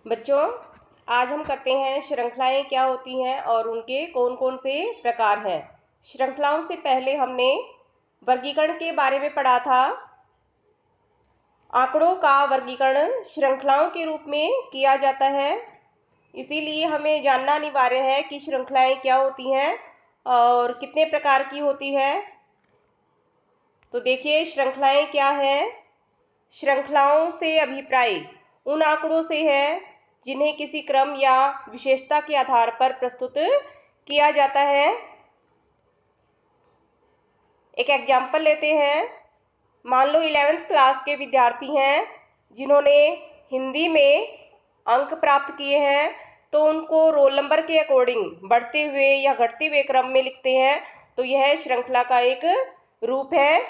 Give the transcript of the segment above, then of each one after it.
बच्चों, आज हम करते हैं श्रृंखलाएं क्या होती हैं और उनके कौन कौन से प्रकार हैं। श्रृंखलाओं से पहले हमने वर्गीकरण के बारे में पढ़ा था। आंकड़ों का वर्गीकरण श्रृंखलाओं के रूप में किया जाता है, इसीलिए हमें जानना अनिवार्य है कि श्रृंखलाएं क्या होती हैं और कितने प्रकार की होती है। तो देखिए, श्रृंखलाएं क्या है। श्रृंखलाओं से अभिप्राय उन आंकड़ों से है जिन्हें किसी क्रम या विशेषता के आधार पर प्रस्तुत किया जाता है। एक एग्जाम्पल लेते हैं। मान लो 11th क्लास के विद्यार्थी हैं जिन्होंने हिंदी में अंक प्राप्त किए हैं, तो उनको रोल नंबर के अकॉर्डिंग बढ़ते हुए या घटते हुए क्रम में लिखते हैं। तो यह श्रृंखला का एक रूप है।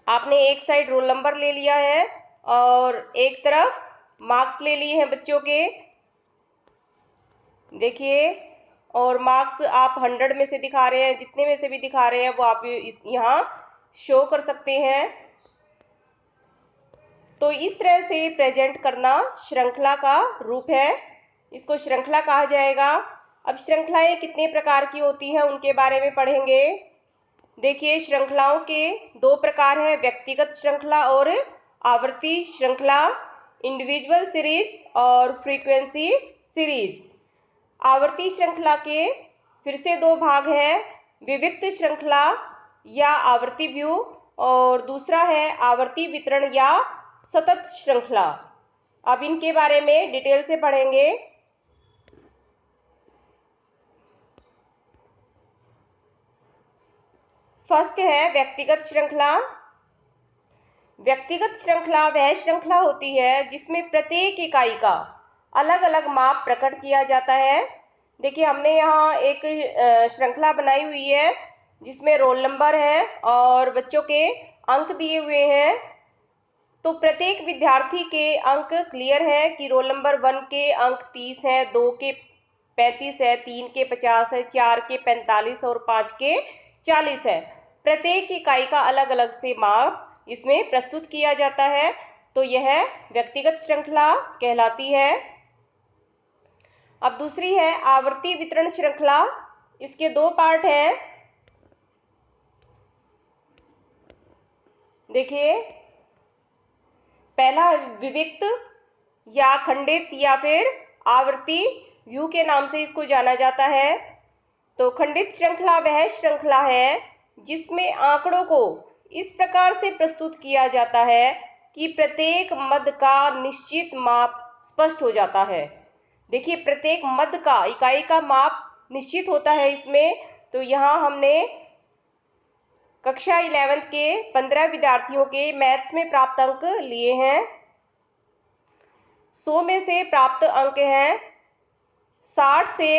आपने एक साइड रोल नंबर ले लिया है और एक तरफ मार्क्स ले लिए हैं बच्चों के, देखिए। और मार्क्स आप 100 में से दिखा रहे हैं, जितने में से भी दिखा रहे हैं वो आप यहाँ शो कर सकते हैं। तो इस तरह से प्रेजेंट करना श्रृंखला का रूप है, इसको श्रृंखला कहा जाएगा। अब श्रृंखलाएं कितने प्रकार की होती हैं उनके बारे में पढ़ेंगे। देखिए, श्रृंखलाओं के दो प्रकार हैं, व्यक्तिगत श्रृंखला और आवर्ती श्रृंखला, इंडिविजुअल सीरीज और फ्रीक्वेंसी सीरीज। आवर्ती श्रृंखला के फिर से दो भाग हैं, विविक्त श्रृंखला या आवर्ती व्यू, और दूसरा है आवर्ती वितरण या सतत श्रृंखला। अब इनके बारे में डिटेल से पढ़ेंगे। फर्स्ट है व्यक्तिगत श्रृंखला। व्यक्तिगत श्रृंखला वह श्रृंखला होती है जिसमें प्रत्येक इकाई का अलग अलग माप प्रकट किया जाता है। देखिए, हमने यहाँ एक श्रृंखला बनाई हुई है जिसमें रोल नंबर है और बच्चों के अंक दिए हुए हैं। तो प्रत्येक विद्यार्थी के अंक क्लियर है कि रोल नंबर 1 के अंक 30 हैं, 2 के 35 है, 3 के 50 है, 4 के 45 और 5 के 40 है। प्रत्येक इकाई का अलग अलग से माप इसमें प्रस्तुत किया जाता है, तो यह व्यक्तिगत श्रृंखला कहलाती है। अब दूसरी है आवर्ती वितरण श्रृंखला। इसके दो पार्ट हैं। देखिए, पहला विविक्त या खंडित या फिर आवर्ती व्यू के नाम से इसको जाना जाता है। तो खंडित श्रृंखला वह श्रृंखला है जिसमें आंकड़ों को इस प्रकार से प्रस्तुत किया जाता है कि प्रत्येक मद का निश्चित माप स्पष्ट हो जाता है। देखिए, प्रत्येक मद का इकाई का माप निश्चित होता है इसमें। तो यहाँ हमने कक्षा 11th के 15 विद्यार्थियों के मैथ्स में प्राप्त अंक लिए हैं। 100 में से प्राप्त अंक हैं 60 से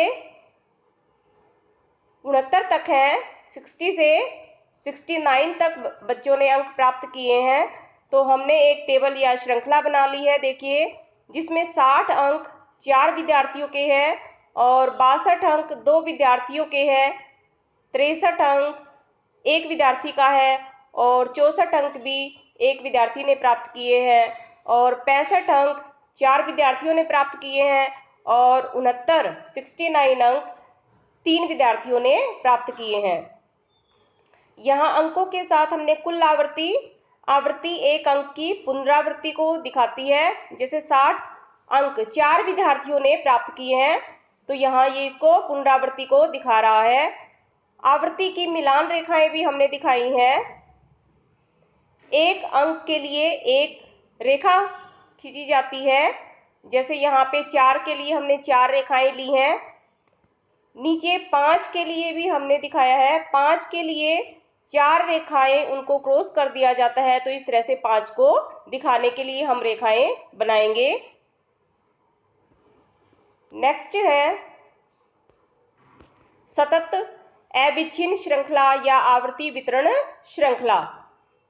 69 तक है, 60 से 69 तक बच्चों ने अंक प्राप्त किए हैं। तो हमने एक टेबल या श्रृंखला बना ली है, देखिए, जिसमें 60 अंक 4 विद्यार्थियों के हैं और 62 अंक 2 विद्यार्थियों के हैं, 63 अंक 1 विद्यार्थी का है और 64 अंक भी 1 विद्यार्थी ने प्राप्त किए हैं और 65 अंक 4 विद्यार्थियों ने प्राप्त किए हैं और 69 अंक 3 विद्यार्थियों ने प्राप्त किए हैं। यहाँ अंकों के साथ हमने कुल आवृत्ति एक अंक की पुनरावृत्ति को दिखाती है। जैसे 60 अंक 4 विद्यार्थियों ने प्राप्त किए हैं, तो यहाँ ये इसको पुनरावृत्ति को दिखा रहा है। आवृत्ति की मिलान रेखाएं भी हमने दिखाई हैं। एक अंक के लिए एक रेखा खींची जाती है। जैसे यहाँ पे 4 के लिए हमने 4 रेखाएं ली हैं। नीचे 5 के लिए भी हमने दिखाया है, 5 के लिए 4 रेखाएं उनको क्रॉस कर दिया जाता है। तो इस तरह से 5 को दिखाने के लिए हम रेखाएं बनाएंगे। नेक्स्ट है सतत अविच्छिन्न श्रृंखला या आवर्ती वितरण श्रृंखला।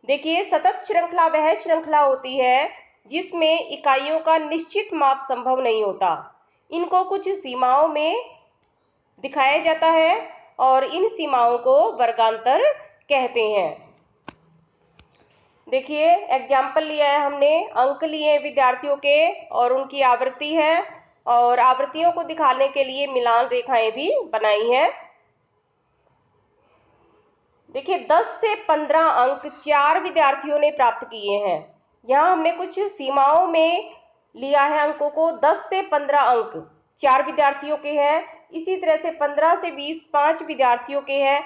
देखिए, सतत श्रृंखला वह श्रृंखला होती है जिसमें इकाइयों का निश्चित माप संभव नहीं होता। इनको कुछ सीमाओं में दिखाया जाता है और इन सीमाओं को वर्गांतर कहते हैं। देखिए एग्जाम्पल लिया है हमने, अंक लिए विद्यार्थियों के और उनकी आवृत्ति है, और आवृत्तियों को दिखाने के लिए मिलान रेखाएं भी बनाई हैं। देखिए 10 से 15 अंक 4 विद्यार्थियों ने प्राप्त किए हैं। यहाँ हमने कुछ सीमाओं में लिया है अंकों को। 10 से 15 अंक 4 विद्यार्थियों के हैं, इसी तरह से 15 से 20 5 विद्यार्थियों के हैं।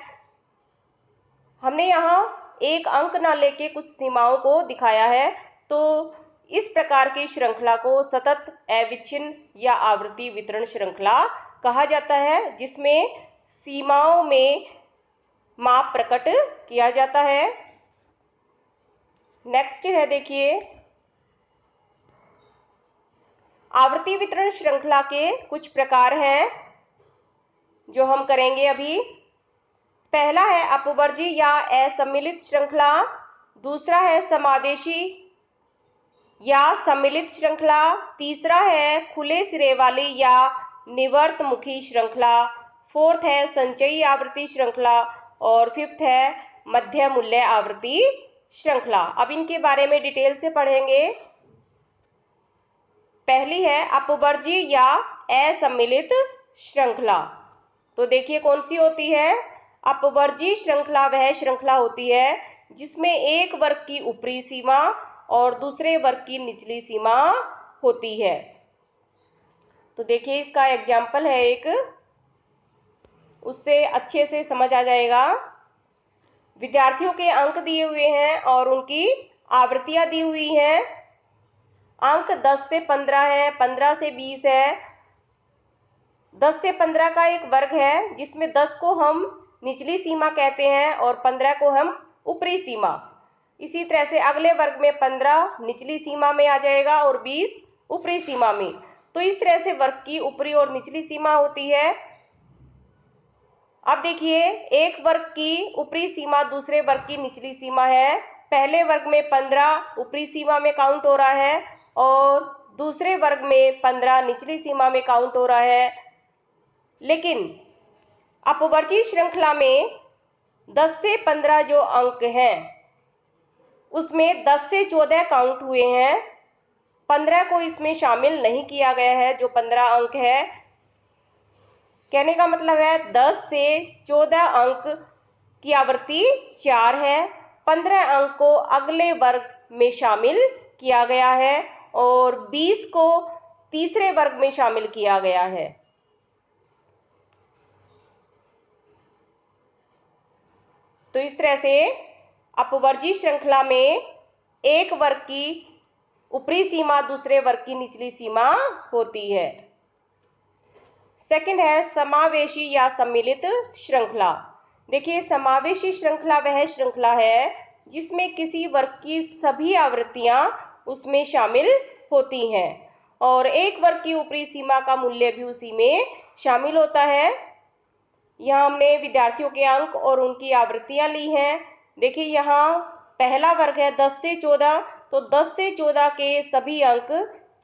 हमने यहाँ एक अंक ना लेके कुछ सीमाओं को दिखाया है। तो इस प्रकार की श्रृंखला को सतत अविच्छिन्न या आवृत्ति वितरण श्रृंखला कहा जाता है, जिसमें सीमाओं में माप प्रकट किया जाता है। नेक्स्ट है, देखिए आवृत्ति वितरण श्रृंखला के कुछ प्रकार हैं जो हम करेंगे अभी। पहला है अपवर्जी या असम्मिलित श्रृंखला, दूसरा है समावेशी या सम्मिलित श्रृंखला, तीसरा है खुले सिरे वाली या निवर्तमुखी श्रृंखला, फोर्थ है संचयी आवृत्ति श्रृंखला और फिफ्थ है मध्य मूल्य आवृत्ति श्रृंखला। अब इनके बारे में डिटेल से पढ़ेंगे। पहली है अपवर्जी या असम्मिलित श्रृंखला। तो देखिए कौन सी होती है। अपवर्जी श्रृंखला वह श्रृंखला होती है जिसमें एक वर्ग की ऊपरी सीमा और दूसरे वर्ग की निचली सीमा होती है। तो देखिए इसका एग्जाम्पल है एक, उससे अच्छे से समझ आ जाएगा। विद्यार्थियों के अंक दिए हुए हैं और उनकी आवृत्तियां दी हुई हैं। अंक 10 से 15 है, 15 से 20 है। 10 से 15 का एक वर्ग है जिसमें 10 को हम निचली सीमा कहते हैं और 15 को हम ऊपरी सीमा। इसी तरह से अगले वर्ग में 15 निचली सीमा में आ जाएगा और 20 ऊपरी सीमा में। तो इस तरह से वर्ग की ऊपरी और निचली सीमा होती है। अब देखिए एक वर्ग की ऊपरी सीमा दूसरे वर्ग की निचली सीमा है। पहले वर्ग में 15 ऊपरी सीमा में काउंट हो रहा है और दूसरे वर्ग में 15 निचली सीमा में काउंट हो रहा है। लेकिन अपवर्जी श्रृंखला में 10 से 15 जो अंक हैं उसमें 10 से 14 काउंट हुए हैं, 15 को इसमें शामिल नहीं किया गया है जो 15 अंक है। कहने का मतलब है 10 से 14 अंक की आवृत्ति 4 है, 15 अंक को अगले वर्ग में शामिल किया गया है और 20 को तीसरे वर्ग में शामिल किया गया है। तो इस तरह से अपवर्जी श्रृंखला में एक वर्ग की ऊपरी सीमा दूसरे वर्ग की निचली सीमा होती है। सेकंड है समावेशी या सम्मिलित श्रृंखला। देखिए समावेशी श्रृंखला वह श्रृंखला है जिसमें किसी वर्ग की सभी आवृत्तियां उसमें शामिल होती हैं और एक वर्ग की ऊपरी सीमा का मूल्य भी उसी में शामिल होता है। यहाँ हमने विद्यार्थियों के अंक और उनकी आवृत्तियां ली हैं। देखिए यहाँ पहला वर्ग है 10 से 14, तो 10 से 14 के सभी अंक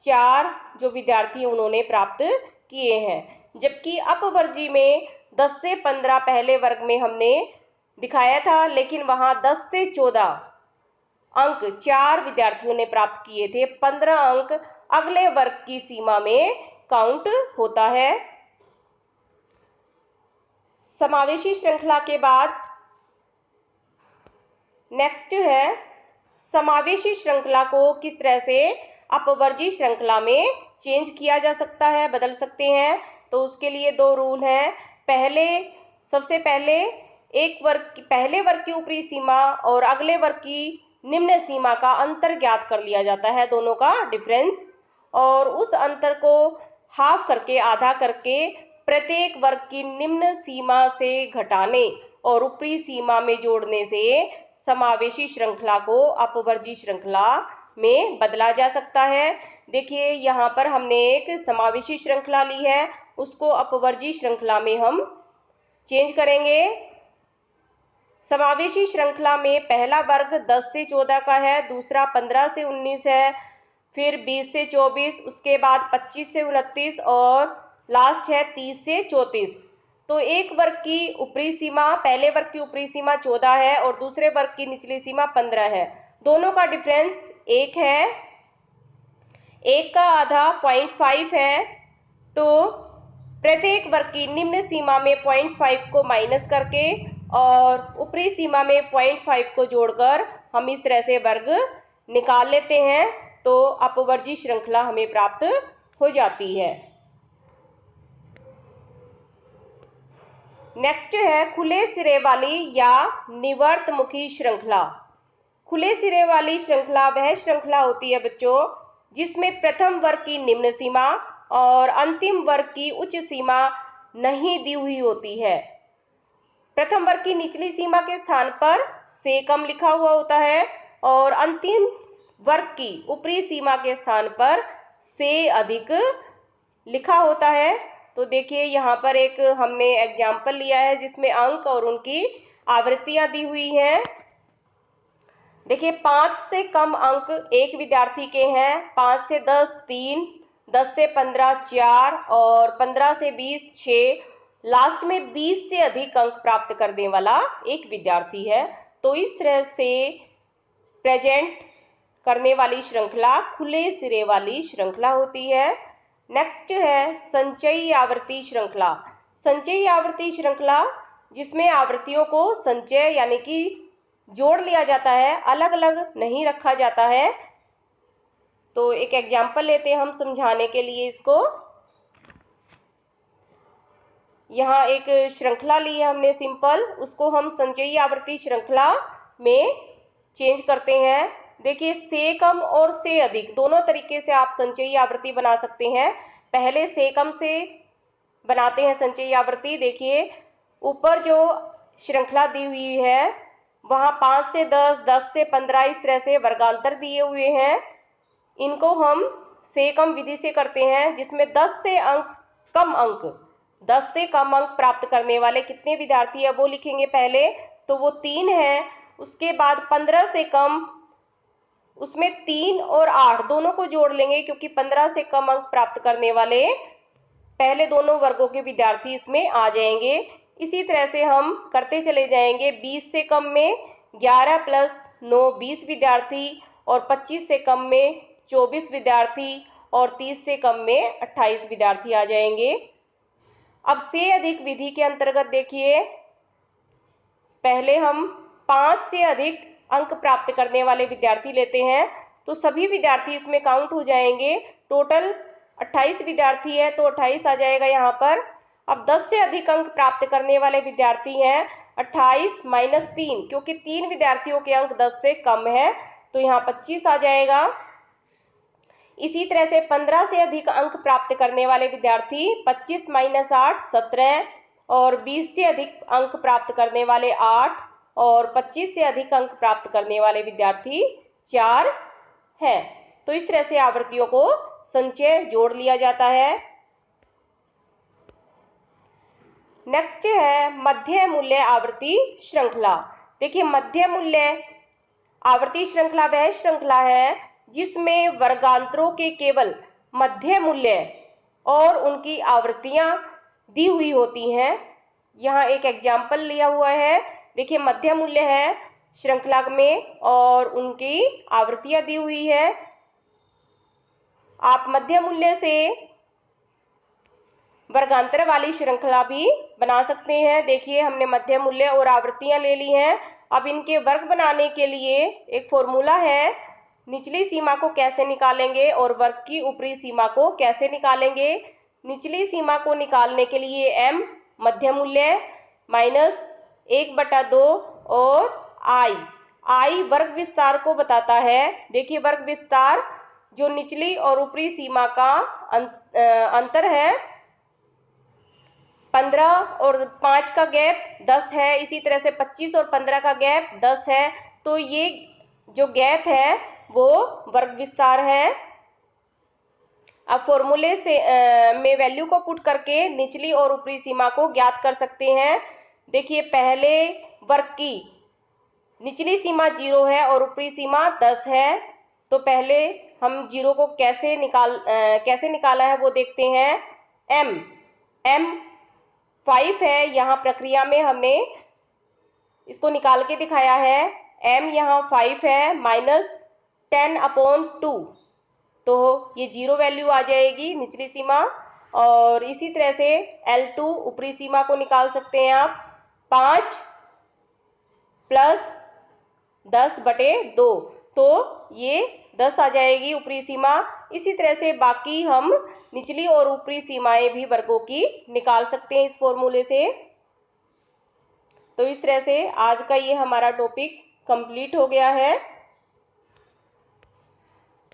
4 जो विद्यार्थी उन्होंने प्राप्त किए हैं, जबकि अपवर्जी में 10 से 15 पहले वर्ग में हमने दिखाया था, लेकिन वहां 10 से 14 अंक 4 विद्यार्थियों ने प्राप्त किए थे, 15 अंक अगले वर्ग की सीमा में काउंट होता है। समावेशी श्रृंखला के बाद नेक्स्ट है समावेशी श्रृंखला को किस तरह से अपवर्जी श्रृंखला में चेंज किया जा सकता है, बदल सकते हैं। तो उसके लिए दो रूल हैं। सबसे पहले पहले वर्ग की ऊपरी सीमा और अगले वर्ग की निम्न सीमा का अंतर ज्ञात कर लिया जाता है, दोनों का डिफरेंस, और उस अंतर को हाफ करके आधा करके प्रत्येक वर्ग की निम्न सीमा से घटाने और ऊपरी सीमा में जोड़ने से समावेशी श्रृंखला को अपवर्जी श्रृंखला में बदला जा सकता है। देखिए यहाँ पर हमने एक समावेशी श्रृंखला ली है, उसको अपवर्जी श्रृंखला में हम चेंज करेंगे। समावेशी श्रृंखला में पहला वर्ग 10 से 14 का है, दूसरा 15 से 19 है, फिर 20 से 24, उसके बाद 25 से 29 और लास्ट है 30 से 34। तो एक वर्ग की ऊपरी सीमा, पहले वर्ग की ऊपरी सीमा 14 है और दूसरे वर्ग की निचली सीमा 15 है। दोनों का डिफरेंस 1 है, 1 का आधा 0.5 है। तो प्रत्येक वर्ग की निम्न सीमा में 0.5 को माइनस करके और ऊपरी सीमा में 0.5 को जोड़कर हम इस तरह से वर्ग निकाल लेते हैं, तो अपवर्जी श्रृंखला हमें प्राप्त हो जाती है। नेक्स्ट है खुले सिरे वाली या निवर्तमुखी श्रृंखला। खुले सिरे वाली श्रृंखला वह श्रृंखला होती है बच्चों जिसमें प्रथम वर्ग की निम्न सीमा और अंतिम वर्ग की उच्च सीमा नहीं दी हुई होती है। प्रथम वर्ग की निचली सीमा के स्थान पर से कम लिखा हुआ होता है और अंतिम वर्ग की ऊपरी सीमा के स्थान पर से अधिक लिखा होता है। तो देखिए यहाँ पर एक हमने एग्जाम्पल लिया है जिसमें अंक और उनकी आवृत्तियां दी हुई हैं। देखिए 5 से कम अंक एक विद्यार्थी के हैं, 5 से 10 3, 10 से 15 4 और 15 से 20 6, लास्ट में 20 से अधिक अंक प्राप्त करने वाला एक विद्यार्थी है। तो इस तरह से प्रेजेंट करने वाली श्रृंखला खुले सिरे वाली श्रृंखला होती है। नेक्स्ट है संचयी आवर्ती श्रृंखला। संचयी आवर्ती श्रृंखला जिसमें आवृत्तियों को संचय यानी कि जोड़ लिया जाता है, अलग अलग नहीं रखा जाता है। तो एक एग्जाम्पल लेते हैं हम समझाने के लिए इसको। यहाँ एक श्रृंखला ली है हमने सिंपल, उसको हम संचयी आवर्ती श्रृंखला में चेंज करते हैं। देखिए से कम और से अधिक दोनों तरीके से आप संचयी आवृत्ति बना सकते हैं। पहले से कम से बनाते हैं संचयी आवृत्ति। देखिए ऊपर जो श्रृंखला दी हुई है वहाँ 5 से 10, 10 से 15 इस तरह से वर्गांतर दिए हुए हैं। इनको हम से कम विधि से करते हैं जिसमें 10 से कम अंक प्राप्त करने वाले कितने विद्यार्थी है वो लिखेंगे पहले, तो वो 3 है। उसके बाद 15 से कम, उसमें 3 और 8 दोनों को जोड़ लेंगे क्योंकि 15 से कम अंक प्राप्त करने वाले पहले दोनों वर्गों के विद्यार्थी इसमें आ जाएंगे। इसी तरह से हम करते चले जाएंगे। 20 से कम में 11 प्लस 9 20 विद्यार्थी और 25 से कम में 24 विद्यार्थी और 30 से कम में 28 विद्यार्थी आ जाएंगे। अब से अधिक विधि के अंतर्गत देखिए पहले हम 5 से अधिक अंक प्राप्त करने वाले विद्यार्थी लेते हैं, तो सभी विद्यार्थी इसमें काउंट हो जाएंगे। टोटल 28 विद्यार्थी है तो 28 आ जाएगा यहाँ पर। अब 10 से अधिक अंक प्राप्त करने वाले विद्यार्थी हैं 28 माइनस 3, क्योंकि 3 विद्यार्थियों के अंक 10 से कम है तो यहाँ 25 आ जाएगा। इसी तरह से 15 से अधिक अंक प्राप्त करने वाले विद्यार्थी 25 माइनस 8 17 और 20 से अधिक अंक प्राप्त करने वाले 8 और 25 से अधिक अंक प्राप्त करने वाले विद्यार्थी 4 हैं। तो इस तरह से आवृत्तियों को संचय जोड़ लिया जाता है। नेक्स्ट है मध्य मूल्य आवृत्ति श्रृंखला। देखिए मध्य मूल्य आवृत्ति श्रृंखला वह श्रृंखला है जिसमें वर्गांतरों के केवल मध्य मूल्य और उनकी आवृत्तियां दी हुई होती हैं। यहाँ एक एग्जाम्पल लिया हुआ है। देखिए मध्य मूल्य है श्रृंखला में और उनकी आवृत्तियां दी हुई है। आप मध्य मूल्य से वर्गांतर वाली श्रृंखला भी बना सकते हैं। देखिए हमने मध्य मूल्य और आवृत्तियां ले ली हैं। अब इनके वर्ग बनाने के लिए एक फॉर्मूला है। निचली सीमा को कैसे निकालेंगे और वर्ग की ऊपरी सीमा को कैसे निकालेंगे। निचली सीमा को निकालने के लिए m मध्य मूल्य माइनस 1/2 और i वर्ग विस्तार को बताता है। देखिए वर्ग विस्तार जो निचली और ऊपरी सीमा का अंतर है 15 और 5 का गैप 10 है। इसी तरह से 25 और 15 का गैप 10 है। तो ये जो गैप है वो वर्ग विस्तार है। अब फॉर्मूले से में वैल्यू को पुट करके निचली और ऊपरी सीमा को ज्ञात कर सकते हैं। देखिए पहले वर्ग की निचली सीमा 0 है और ऊपरी सीमा 10 है। तो पहले हम 0 को कैसे निकाला है वो देखते हैं। m 5 है। यहाँ प्रक्रिया में हमने इसको निकाल के दिखाया है। m यहाँ 5 है, -10/2, तो ये 0 वैल्यू आ जाएगी निचली सीमा। और इसी तरह से L2 ऊपरी सीमा को निकाल सकते हैं आप, 5 + 10/2, तो ये 10 आ जाएगी ऊपरी सीमा। इसी तरह से बाकी हम निचली और ऊपरी सीमाएं भी वर्गों की निकाल सकते हैं इस फॉर्मूले से। तो इस तरह से आज का ये हमारा टॉपिक कंप्लीट हो गया है।